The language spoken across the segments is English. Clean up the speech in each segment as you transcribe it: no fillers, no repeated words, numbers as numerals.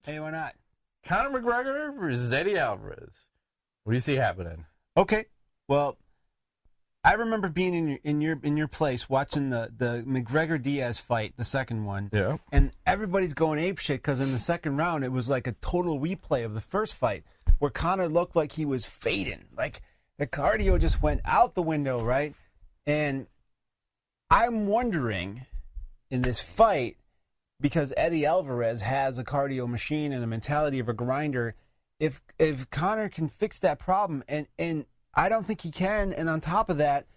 Hey, why not? Conor McGregor versus Eddie Alvarez. What do you see happening? Okay. Well, I remember being in your place watching the McGregor-Diaz fight, the second one. Yeah. And everybody's going apeshit because in the second round, it was like a total replay of the first fight where Conor looked like he was fading. Like, the cardio just went out the window, right? And I'm wondering, in this fight, because Eddie Alvarez has a cardio machine and a mentality of a grinder, if Conor can fix that problem, and I don't think he can, and on top of that,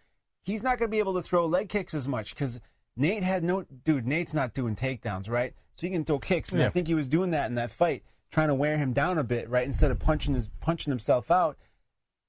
he's not going to be able to throw leg kicks as much because Nate's not doing takedowns, right? So he can throw kicks, and I think he was doing that in that fight, trying to wear him down a bit, right, instead of punching himself out.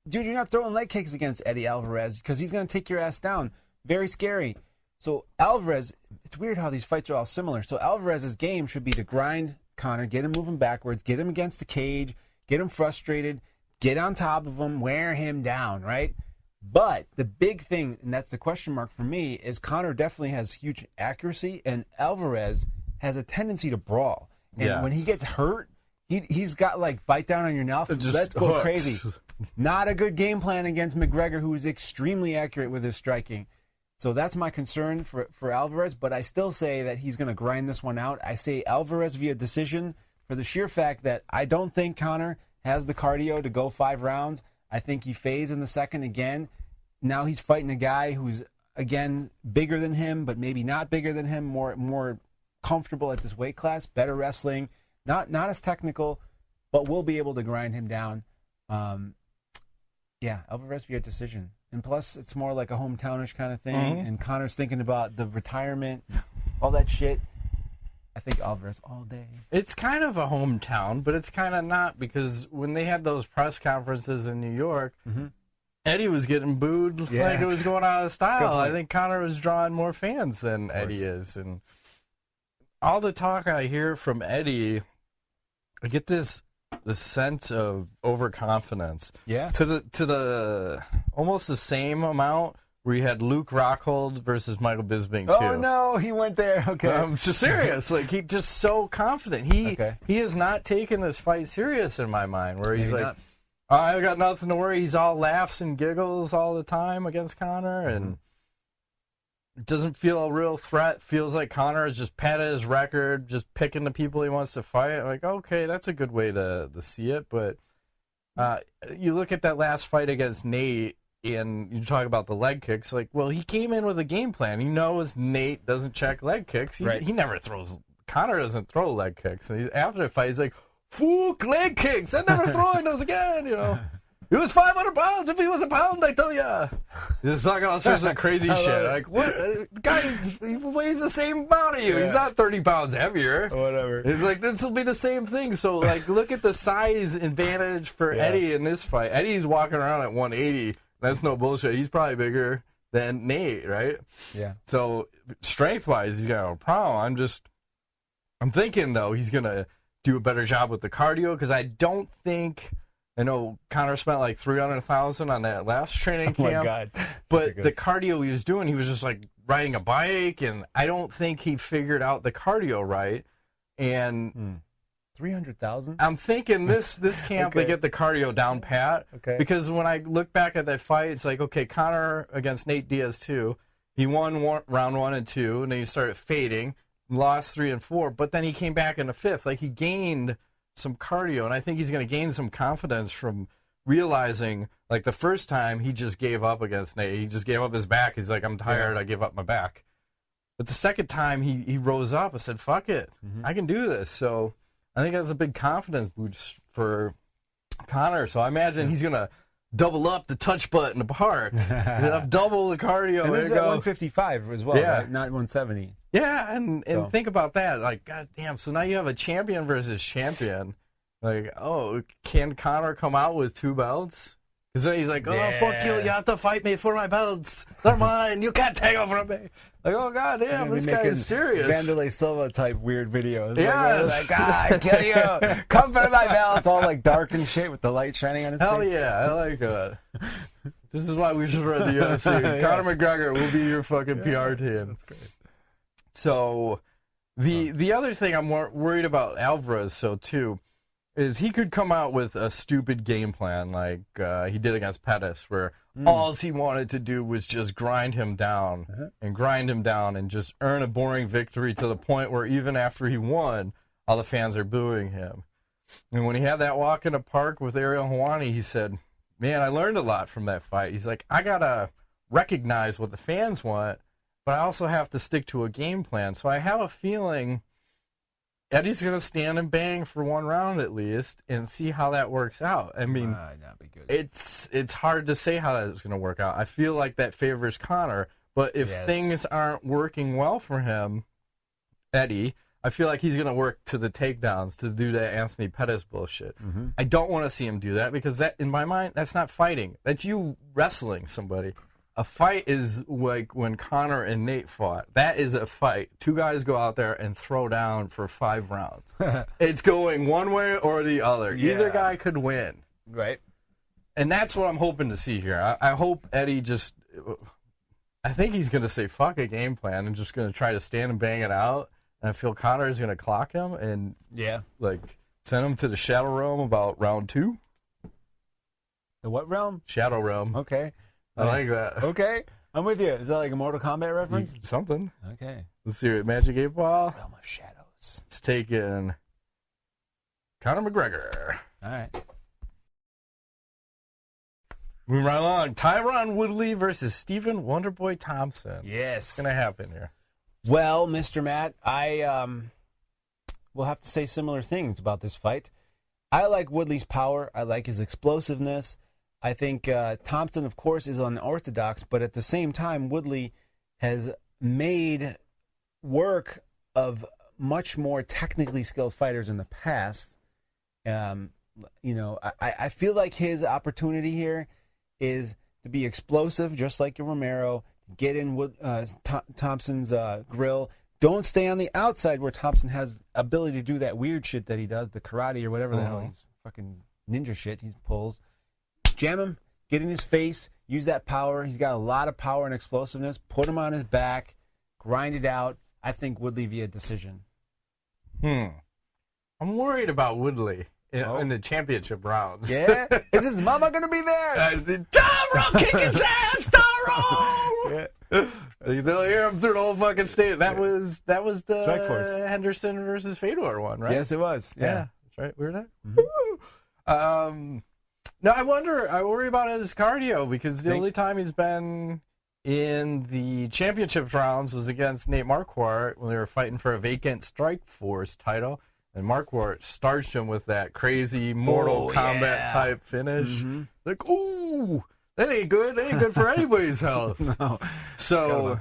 Dude, you're not throwing leg kicks against Eddie Alvarez because he's going to take your ass down. Very scary. So Alvarez, it's weird how these fights are all similar. So Alvarez's game should be to grind Conor, get him moving backwards, get him against the cage, get him frustrated, get on top of him, wear him down, right? But the big thing, and that's the question mark for me, is Conor definitely has huge accuracy, and Alvarez has a tendency to brawl. And when he gets hurt, he's got like bite down on your mouth. Let's go hooks. crazy. Not a good game plan against McGregor, who is extremely accurate with his striking. So that's my concern for Alvarez, but I still say that he's going to grind this one out. I say Alvarez via decision for the sheer fact that I don't think Conor has the cardio to go 5 rounds. I think he fades in the second again. Now he's fighting a guy who's, again, bigger than him, but maybe not bigger than him, more comfortable at this weight class, better wrestling, not as technical, but will be able to grind him down. Alvarez via decision. And plus, it's more like a hometownish kind of thing. And Conor's thinking about the retirement, all that shit. I think Alvarez all day. It's kind of a hometown, but it's kind of not, because when they had those press conferences in New York, Eddie was getting booed like it was going out of style. I think Conor was drawing more fans than Eddie is. And all the talk I hear from Eddie, I get this sense of overconfidence. Yeah. To the almost the same amount where you had Luke Rockhold versus Michael Bisping too. Oh no, he went there. Okay. I'm just serious. Like, he just so confident. He is not taking this fight serious in my mind, where he's like, I got nothing to worry. He's all laughs and giggles all the time against Conor, and it doesn't feel a real threat. Feels like Conor is just patting his record, just picking the people he wants to fight. Like, okay, that's a good way to see it. But you look at that last fight against Nate, and you talk about the leg kicks. Like, well, he came in with a game plan. He knows Nate doesn't check leg kicks. He never throws. Conor doesn't throw leg kicks. And after the fight, he's like, "Fuck leg kicks! I'm never throwing those again." You know. He was 500 pounds. If he was a pound, I tell ya. He's talking all sorts of crazy shit. Like, what? The guy, he weighs the same amount of you. He's not 30 pounds heavier. Whatever. He's like, this will be the same thing. So, like, look at the size advantage for Eddie in this fight. Eddie's walking around at 180. That's no bullshit. He's probably bigger than Nate, right? Yeah. So, strength-wise, he's got a problem. I'm thinking, though, he's going to do a better job with the cardio, because I don't think... I know Conor spent like $300,000 on that last training camp. Oh my God. But the cardio he was doing, he was just like riding a bike, and I don't think he figured out the cardio right. And $300,000? I'm thinking this camp they get the cardio down pat. Okay. Because when I look back at that fight, it's like, okay, Conor against Nate Diaz 2, he won round 1 and 2, and then he started fading, lost 3 and 4, but then he came back in the 5th. Like, he gained some cardio, and I think he's going to gain some confidence from realizing, like, the first time he just gave up against Nate. He just gave up his back. He's like, I'm tired. I give up my back. But the second time he rose up and said, fuck it. I can do this. So I think that's a big confidence boost for Conor. So I imagine he's going to double up the touch butt in the park. Double the cardio. And this is at 155 as well, right? Not 170. Yeah, and think about that. Like, goddamn, so now you have a champion versus champion. Like, oh, can Conor come out with 2 belts? Because he's like, oh, fuck you have to fight me for my belts. They're mine. You can't take them from me. Like, oh, goddamn, this guy is serious. Vanderlei Silva type weird videos. Yes. Like, I kill you. Come for my belts. All like dark and shit with the light shining on his face. Hell yeah, I like that. This is why we should run the UFC. Conor McGregor will be your fucking PR team. That's great. So, The other thing I'm worried about Alvarez, too, is he could come out with a stupid game plan like he did against Pettis, where all he wanted to do was just grind him down and just earn a boring victory to the point where even after he won, all the fans are booing him. And when he had that walk in the park with Ariel Helwani, he said, man, I learned a lot from that fight. He's like, I got to recognize what the fans want, but I also have to stick to a game plan. So I have a feeling Eddie's going to stand and bang for one round at least and see how that works out. I mean, that'd be good. It's hard to say how that's going to work out. I feel like that favors Conor, but if things aren't working well for him, Eddie, I feel like he's going to work to the takedowns to do that Anthony Pettis bullshit. I don't want to see him do that because that, in my mind, that's not fighting. That's you wrestling somebody. A fight is like when Conor and Nate fought. That is a fight. Two guys go out there and throw down for 5 rounds. It's going one way or the other. Yeah. Either guy could win. Right. And that's what I'm hoping to see here. I hope Eddie just... I think he's going to say, fuck a game plan and just going to try to stand and bang it out. And I feel Conor is going to clock him and send him to the Shadow Realm about round 2. The what realm? Shadow Realm. Okay. I like that. Okay. I'm with you. Is that like a Mortal Kombat reference? Something. Okay. Let's see it. Magic 8 Ball. Realm of Shadows. It's taking Conor McGregor. All right. Moving right along. Tyron Woodley versus Stephen Wonderboy Thompson. Yes. What's going to happen here? Well, Mr. Matt, I will have to say similar things about this fight. I like Woodley's power. I like his explosiveness. I think Thompson, of course, is unorthodox, but at the same time, Woodley has made work of much more technically skilled fighters in the past. I feel like his opportunity here is to be explosive, just like your Romero. Get in Thompson's grill. Don't stay on the outside where Thompson has ability to do that weird shit that he does, the karate or whatever the hell he's fucking ninja shit he pulls. Jam him, get in his face, use that power. He's got a lot of power and explosiveness. Put him on his back, grind it out. I think Woodley via decision. I'm worried about Woodley in the championship rounds. Yeah? Is his mama going to be there? Taro, kick his ass, Taro! They'll hear him through the whole fucking state. That was the Strike Force. Henderson versus Fedor one, right? Yes, it was. Yeah. That's right. We were there. No, I worry about his cardio because the only time he's been in the championship rounds was against Nate Marquardt when they were fighting for a vacant Strike Force title. And Marquardt starched him with that crazy Mortal Kombat type finish. Like, ooh, that ain't good. That ain't good for anybody's health. No. So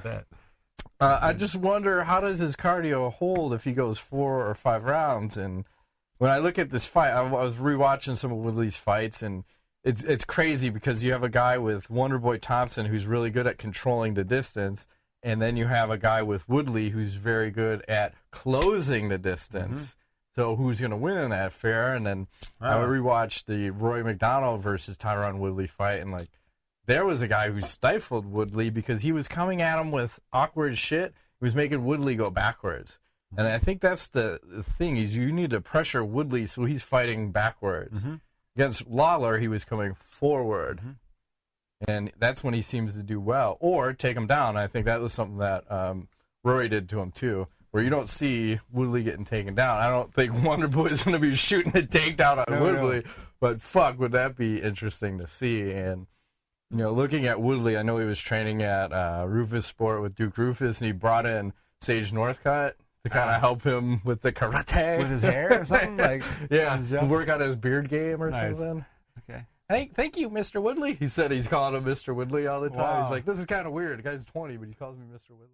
I just wonder, how does his cardio hold if he goes 4 or 5 rounds? And when I look at this fight, I was rewatching some of Woodley's fights, and it's crazy because you have a guy with Wonderboy Thompson who's really good at controlling the distance, and then you have a guy with Woodley who's very good at closing the distance. So who's going to win in that affair? And then I rewatched the Roy McDonald versus Tyron Woodley fight, and there was a guy who stifled Woodley because he was coming at him with awkward shit. He was making Woodley go backwards. And I think that's the thing, is you need to pressure Woodley so he's fighting backwards. Against Lawler, he was coming forward. And that's when he seems to do well. Or take him down. I think that was something that Rory did to him, too, where you don't see Woodley getting taken down. I don't think Wonderboy is going to be shooting a takedown on Woodley. But, fuck, would that be interesting to see. And, looking at Woodley, I know he was training at Rufus Sport with Duke Rufus, and he brought in Sage Northcutt to kind of help him with the karate. With his hair or something? Work on his beard game or something. Okay. Hey, thank you, Mr. Woodley. He said he's calling him Mr. Woodley all the time. Wow. He's like, this is kind of weird. The guy's 20, but he calls me Mr. Woodley.